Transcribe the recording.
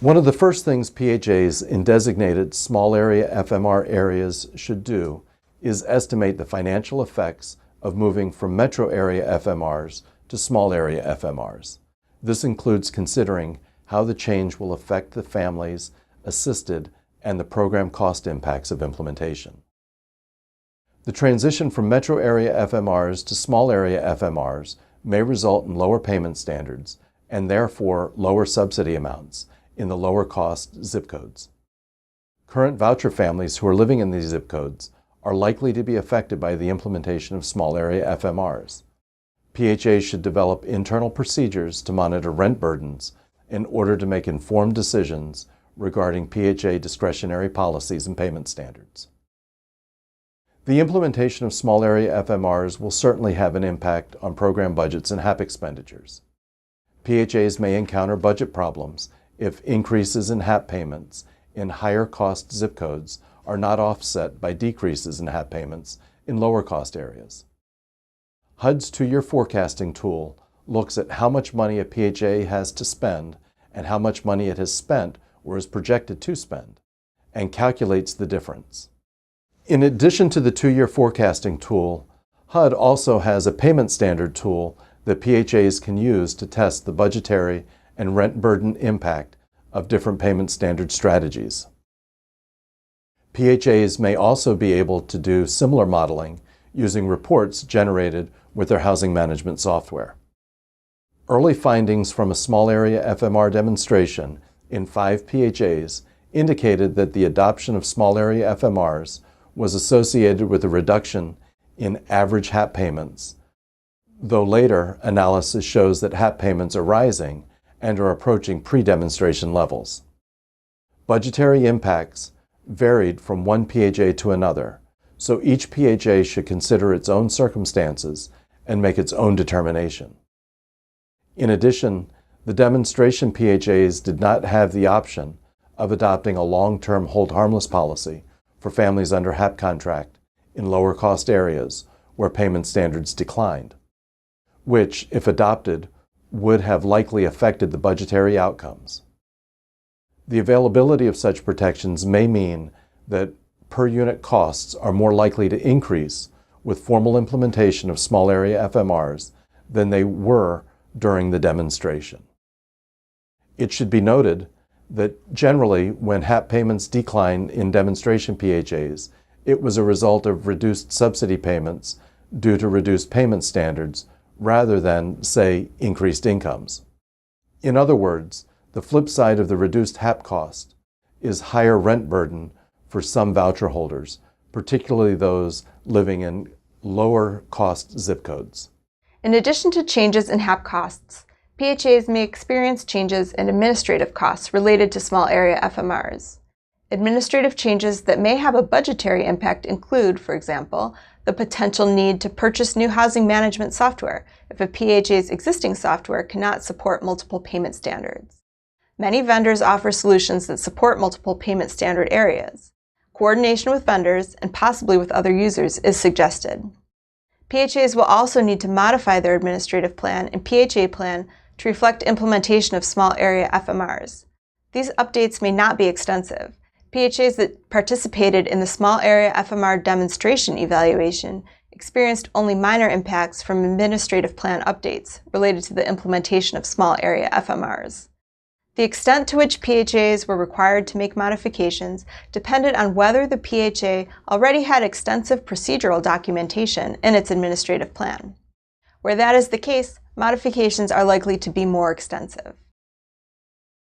One of the first things PHAs in designated small area FMR areas should do is estimate the financial effects of moving from metro area FMRs to small area FMRs. This includes considering how the change will affect the families assisted and the program cost impacts of implementation. The transition from metro area FMRs to small area FMRs may result in lower payment standards and therefore lower subsidy amounts in the lower cost zip codes. Current voucher families who are living in these zip codes are likely to be affected by the implementation of small area FMRs. PHAs should develop internal procedures to monitor rent burdens in order to make informed decisions regarding PHA discretionary policies and payment standards. The implementation of small area FMRs will certainly have an impact on program budgets and HAP expenditures. PHAs may encounter budget problems if increases in HAP payments in higher cost zip codes are not offset by decreases in HAP payments in lower cost areas. HUD's two-year forecasting tool looks at how much money a PHA has to spend and how much money it has spent or is projected to spend, and calculates the difference. In addition to the two-year forecasting tool, HUD also has a payment standard tool that PHAs can use to test the budgetary and rent burden impact of different payment standard strategies. PHAs may also be able to do similar modeling using reports generated with their housing management software. Early findings from a small area FMR demonstration in 5 PHAs indicated that the adoption of small area FMRs was associated with a reduction in average HAP payments, though later analysis shows that HAP payments are rising and are approaching pre-demonstration levels. Budgetary impacts varied from one PHA to another, so each PHA should consider its own circumstances and make its own determination. In addition, the demonstration PHAs did not have the option of adopting a long-term hold harmless policy for families under HAP contract in lower cost areas where payment standards declined, which, if adopted, would have likely affected the budgetary outcomes. The availability of such protections may mean that per unit costs are more likely to increase with formal implementation of small area FMRs than they were during the demonstration. It should be noted that generally when HAP payments decline in demonstration PHAs, it was a result of reduced subsidy payments due to reduced payment standards rather than, say, increased incomes. In other words, the flip side of the reduced HAP cost is higher rent burden for some voucher holders, particularly those living in lower cost zip codes. In addition to changes in HAP costs, PHAs may experience changes in administrative costs related to small area FMRs. Administrative changes that may have a budgetary impact include, for example, the potential need to purchase new housing management software if a PHA's existing software cannot support multiple payment standards. Many vendors offer solutions that support multiple payment standard areas. Coordination with vendors and possibly with other users is suggested. PHAs will also need to modify their administrative plan and PHA plan to reflect implementation of small area FMRs. These updates may not be extensive. PHAs that participated in the small area FMR demonstration evaluation experienced only minor impacts from administrative plan updates related to the implementation of small area FMRs. The extent to which PHAs were required to make modifications depended on whether the PHA already had extensive procedural documentation in its administrative plan. Where that is the case, modifications are likely to be more extensive.